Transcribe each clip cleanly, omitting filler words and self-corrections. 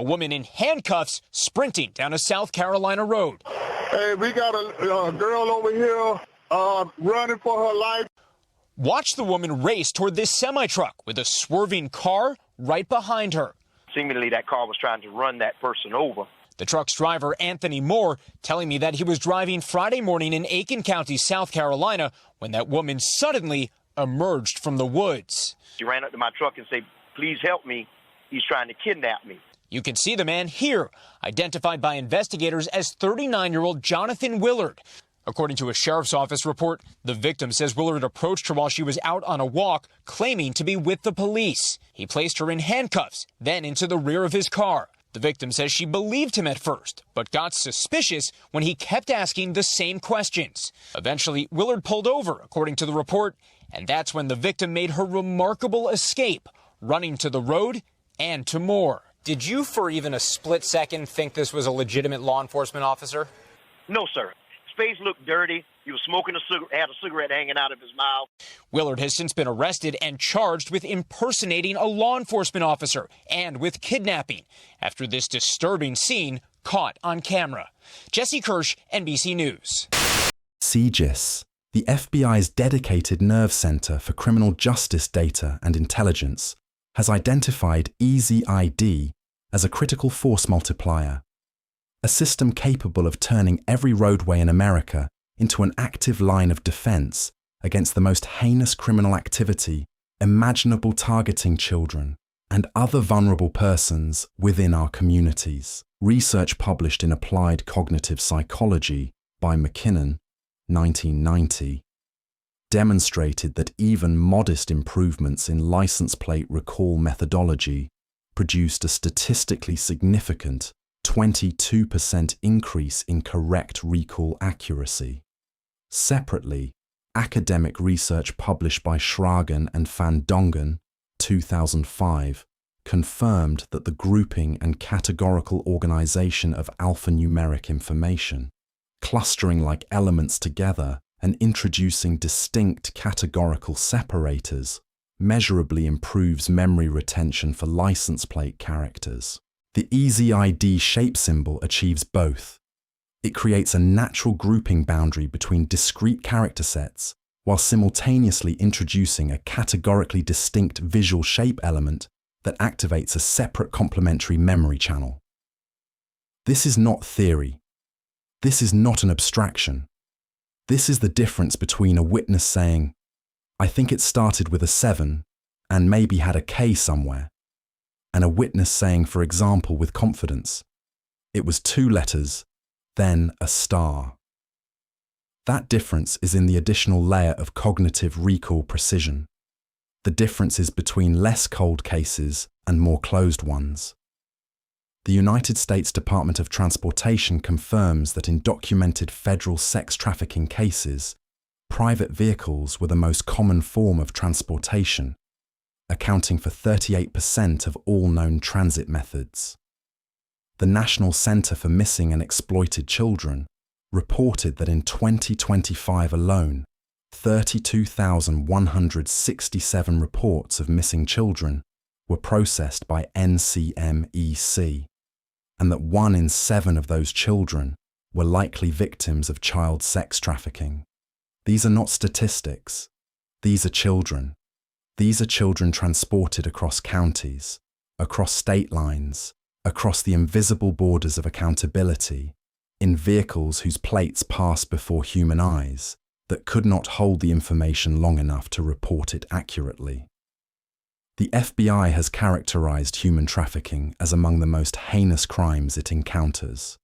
A woman in handcuffs sprinting down a South Carolina road. Hey, we got a girl over here running for her life. Watch the woman race toward this semi-truck with a swerving car right behind her. Seemingly that car was trying to run that person over. The truck's driver, Anthony Moore, telling me that he was driving Friday morning in Aiken County, South Carolina, when that woman suddenly emerged from the woods. She ran up to my truck and said, "Please help me. He's trying to kidnap me." You can see the man here, identified by investigators as 39-year-old Jonathan Willard. According to a sheriff's office report, the victim says Willard approached her while she was out on a walk, claiming to be with the police. He placed her in handcuffs, then into the rear of his car. The victim says she believed him at first, but got suspicious when he kept asking the same questions. Eventually, Willard pulled over, according to the report, and that's when the victim made her remarkable escape, running to the road and to more. Did you for even a split second think this was a legitimate law enforcement officer? No, sir. His face looked dirty. He was smoking a cigarette, had a cigarette hanging out of his mouth. Willard has since been arrested and charged with impersonating a law enforcement officer and with kidnapping after this disturbing scene caught on camera. Jesse Kirsch, NBC News. CGIS, the FBI's dedicated nerve center for criminal justice data and intelligence, has identified EZID as a critical force multiplier, a system capable of turning every roadway in America into an active line of defense against the most heinous criminal activity imaginable, targeting children and other vulnerable persons within our communities. Research published in Applied Cognitive Psychology by McKinnon, 1990, demonstrated that even modest improvements in license plate recall methodology produced a statistically significant 22% increase in correct recall accuracy. Separately, academic research published by Schragen and van Dongen, 2005, confirmed that the grouping and categorical organization of alphanumeric information, clustering like elements together and introducing distinct categorical separators, measurably improves memory retention for license plate characters. The EZID shape symbol achieves both. It creates a natural grouping boundary between discrete character sets while simultaneously introducing a categorically distinct visual shape element that activates a separate complementary memory channel. This is not theory. This is not an abstraction. This is the difference between a witness saying, "I think it started with a 7 and maybe had a K somewhere," and a witness saying, for example, with confidence, "It was 2 letters, then a star." That difference is in the additional layer of cognitive recall precision. The difference is between less cold cases and more closed ones. The United States Department of Transportation confirms that in documented federal sex trafficking cases, private vehicles were the most common form of transportation, accounting for 38% of all known transit methods. The National Center for Missing and Exploited Children reported that in 2025 alone, 32,167 reports of missing children were processed by NCMEC, and that 1 in 7 of those children were likely victims of child sex trafficking. These are not statistics. These are children. These are children transported across counties, across state lines, across the invisible borders of accountability, in vehicles whose plates pass before human eyes that could not hold the information long enough to report it accurately. The FBI has characterized human trafficking as among the most heinous crimes it encounters,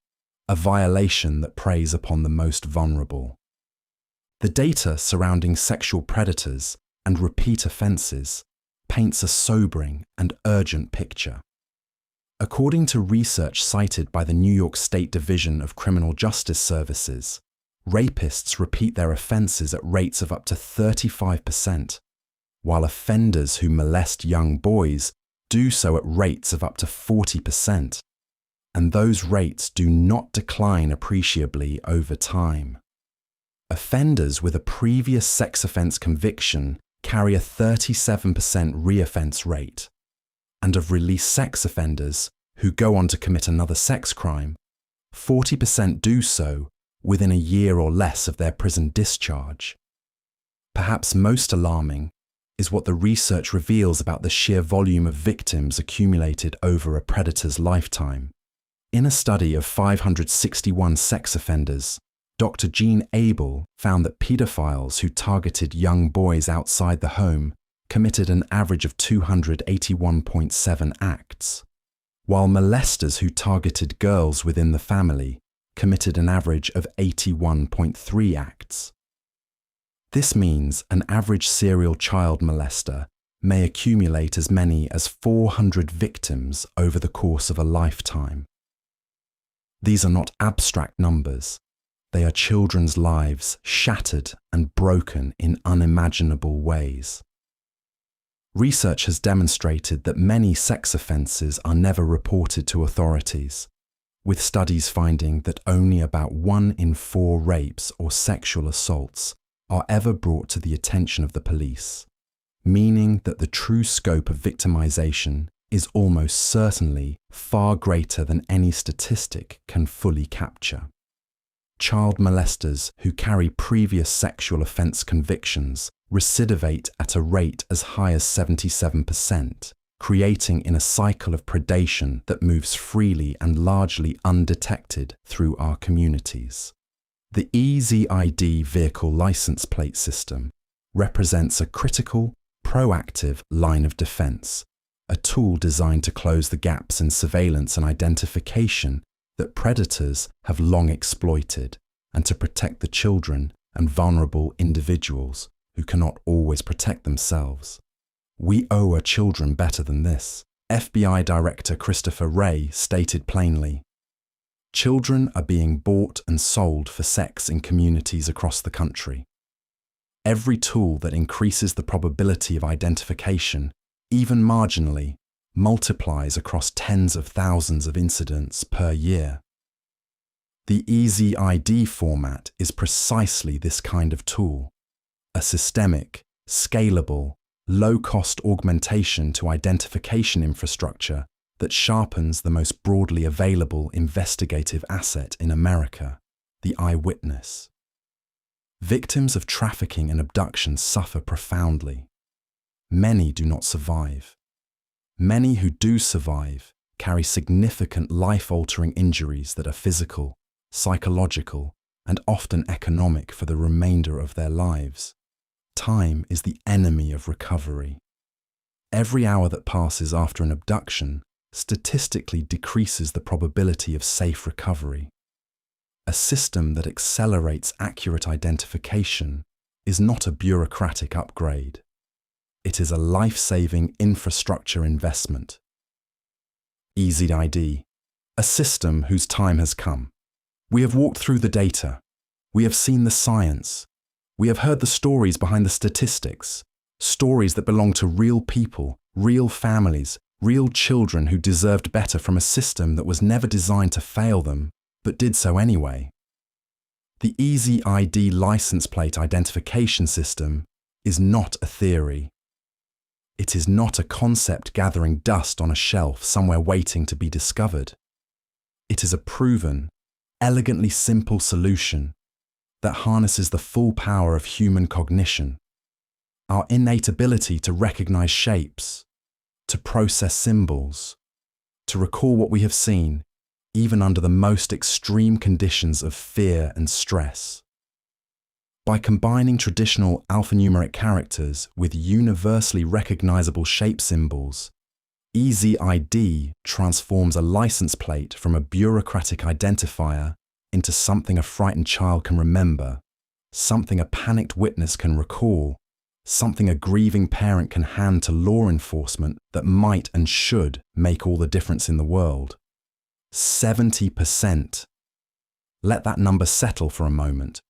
a violation that preys upon the most vulnerable. The data surrounding sexual predators and repeat offenses paints a sobering and urgent picture. According to research cited by the New York State Division of Criminal Justice Services, rapists repeat their offenses at rates of up to 35%, while offenders who molest young boys do so at rates of up to 40%, and those rates do not decline appreciably over time. Offenders with a previous sex offense conviction carry a 37% reoffense rate, and of released sex offenders who go on to commit another sex crime, 40% do so within a year or less of their prison discharge. Perhaps most alarming is what the research reveals about the sheer volume of victims accumulated over a predator's lifetime. In a study of 561 sex offenders, Dr. Jean Abel found that pedophiles who targeted young boys outside the home committed an average of 281.7 acts, while molesters who targeted girls within the family committed an average of 81.3 acts. This means an average serial child molester may accumulate as many as 400 victims over the course of a lifetime. These are not abstract numbers. They are children's lives shattered and broken in unimaginable ways. Research has demonstrated that many sex offences are never reported to authorities, with studies finding that only about 1 in 4 rapes or sexual assaults are ever brought to the attention of the police, meaning that the true scope of victimization is almost certainly far greater than any statistic can fully capture. Child molesters who carry previous sexual offence convictions recidivate at a rate as high as 77%, creating in a cycle of predation that moves freely and largely undetected through our communities. The EZID vehicle license plate system represents a critical, proactive line of defence, a tool designed to close the gaps in surveillance and identification that predators have long exploited, and to protect the children and vulnerable individuals who cannot always protect themselves. We owe our children better than this. FBI Director Christopher Wray stated plainly, "Children are being bought and sold for sex in communities across the country. Every tool that increases the probability of identification, even marginally, multiplies across tens of thousands of incidents per year." The EZID format is precisely this kind of tool, a systemic, scalable, low-cost augmentation to identification infrastructure that sharpens the most broadly available investigative asset in America, the eyewitness. Victims of trafficking and abduction suffer profoundly. Many do not survive. Many who do survive carry significant life-altering injuries that are physical, psychological, and often economic for the remainder of their lives. Time is the enemy of recovery. Every hour that passes after an abduction statistically decreases the probability of safe recovery. A system that accelerates accurate identification is not a bureaucratic upgrade. It is a life-saving infrastructure investment. EZID, a system whose time has come. We have walked through the data. We have seen the science. We have heard the stories behind the statistics, stories that belong to real people, real families, real children who deserved better from a system that was never designed to fail them, but did so anyway. The EZID license plate identification system is not a theory. It is not a concept gathering dust on a shelf somewhere waiting to be discovered. It is a proven, elegantly simple solution that harnesses the full power of human cognition, our innate ability to recognize shapes, to process symbols, to recall what we have seen, even under the most extreme conditions of fear and stress. By combining traditional alphanumeric characters with universally recognizable shape symbols, EZID transforms a license plate from a bureaucratic identifier into something a frightened child can remember, something a panicked witness can recall, something a grieving parent can hand to law enforcement that might and should make all the difference in the world. 70%. Let that number settle for a moment.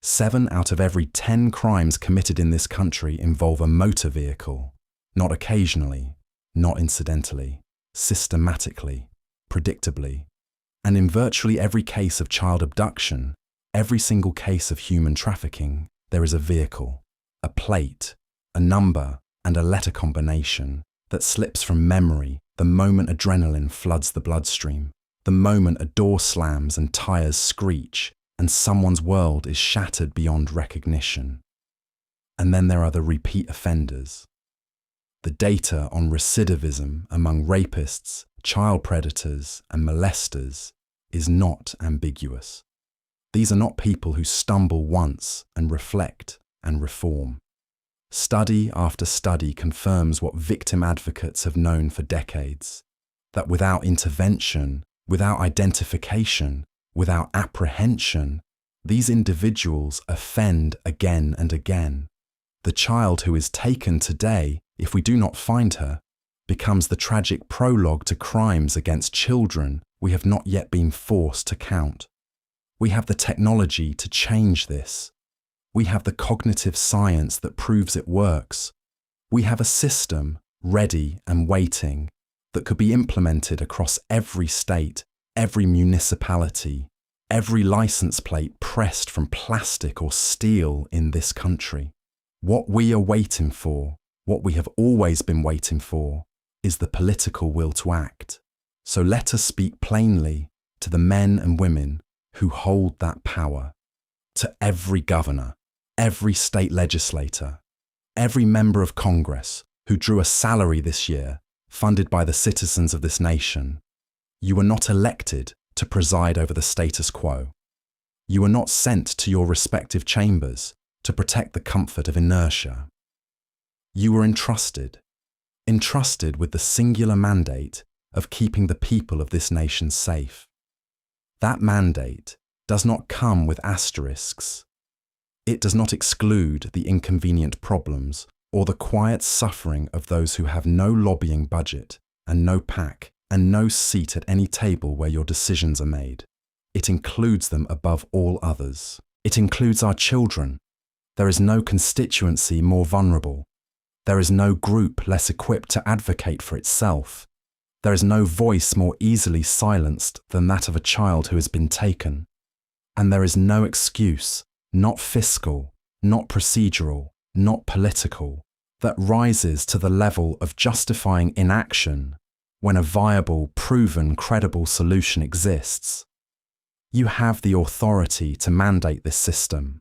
7 out of every 10 crimes committed in this country involve a motor vehicle, not occasionally, not incidentally, systematically, predictably. And in virtually every case of child abduction, every single case of human trafficking, there is a vehicle, a plate, a number, and a letter combination that slips from memory the moment adrenaline floods the bloodstream, the moment a door slams and tires screech and someone's world is shattered beyond recognition. And then there are the repeat offenders. The data on recidivism among rapists, child predators, and molesters is not ambiguous. These are not people who stumble once and reflect and reform. Study after study confirms what victim advocates have known for decades, that without intervention, without identification, without apprehension, these individuals offend again and again. The child who is taken today, if we do not find her, becomes the tragic prologue to crimes against children we have not yet been forced to count. We have the technology to change this. We have the cognitive science that proves it works. We have a system ready and waiting that could be implemented across every state, every municipality, every license plate pressed from plastic or steel in this country. What we are waiting for, what we have always been waiting for, is the political will to act. So let us speak plainly to the men and women who hold that power, to every governor, every state legislator, every member of Congress who drew a salary this year funded by the citizens of this nation. You were not elected to preside over the status quo. You were not sent to your respective chambers to protect the comfort of inertia. You were entrusted with the singular mandate of keeping the people of this nation safe. That mandate does not come with asterisks. It does not exclude the inconvenient problems or the quiet suffering of those who have no lobbying budget and no PAC and no seat at any table where your decisions are made. It includes them above all others. It includes our children. There is no constituency more vulnerable. There is no group less equipped to advocate for itself. There is no voice more easily silenced than that of a child who has been taken. And there is no excuse, not fiscal, not procedural, not political, that rises to the level of justifying inaction when a viable, proven, credible solution exists. You have the authority to mandate this system.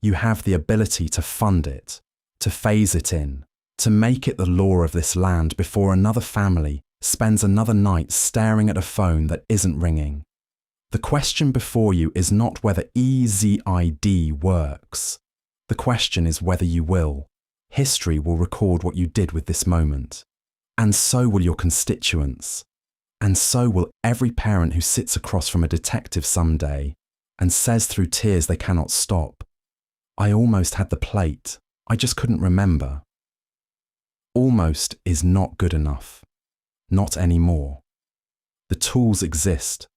You have the ability to fund it, to phase it in, to make it the law of this land before another family spends another night staring at a phone that isn't ringing. The question before you is not whether EZID works. The question is whether you will. History will record what you did with this moment. And so will your constituents. And so will every parent who sits across from a detective someday and says through tears they cannot stop, "I almost had the plate, I just couldn't remember." Almost is not good enough. Not anymore. The tools exist.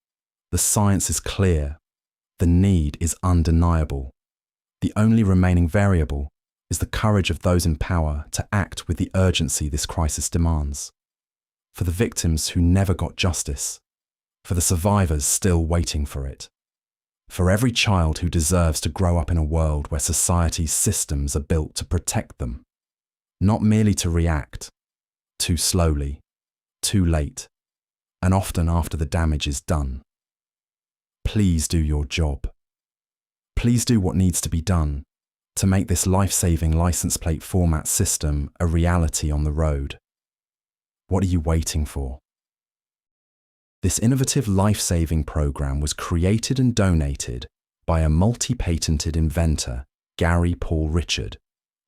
The science is clear. The need is undeniable. The only remaining variable is the courage of those in power to act with the urgency this crisis demands. For the victims who never got justice. For the survivors still waiting for it. For every child who deserves to grow up in a world where society's systems are built to protect them. Not merely to react. Too slowly. Too late. And often after the damage is done. Please do your job. Please do what needs to be done to make this life-saving license plate format system a reality on the road. What are you waiting for? This innovative life-saving program was created and donated by a multi-patented inventor, Gary Paul Richard,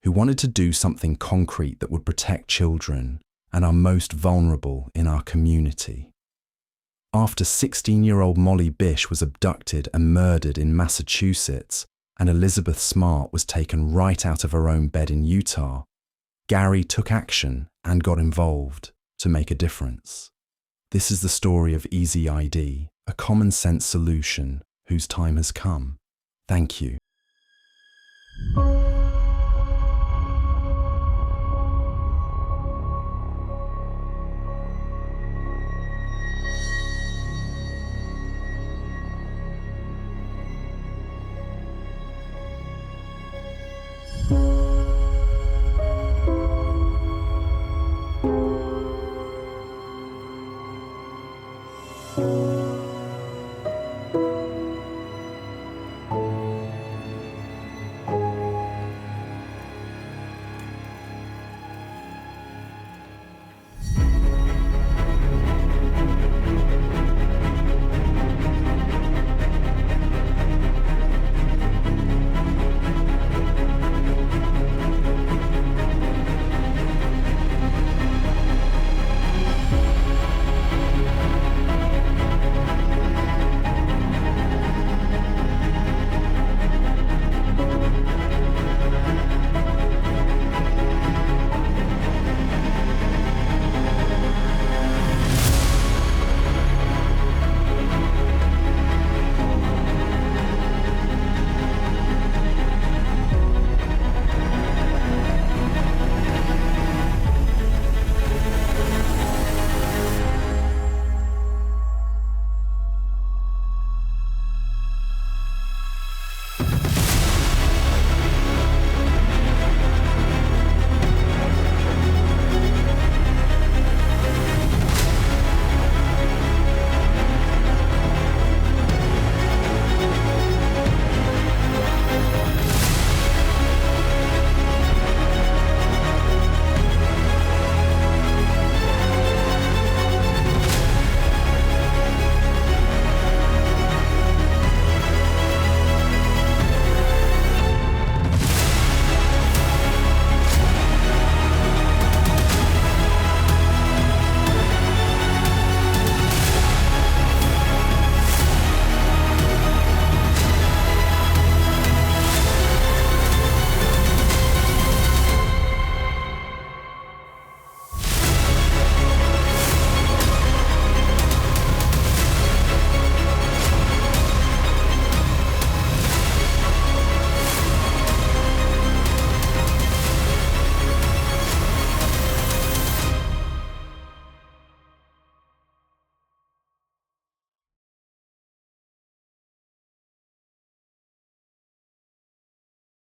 who wanted to do something concrete that would protect children and our most vulnerable in our community. After 16-year-old Molly Bish was abducted and murdered in Massachusetts, and Elizabeth Smart was taken right out of her own bed in Utah, Gary took action and got involved to make a difference. This is the story of EZID, a common-sense solution whose time has come. Thank you.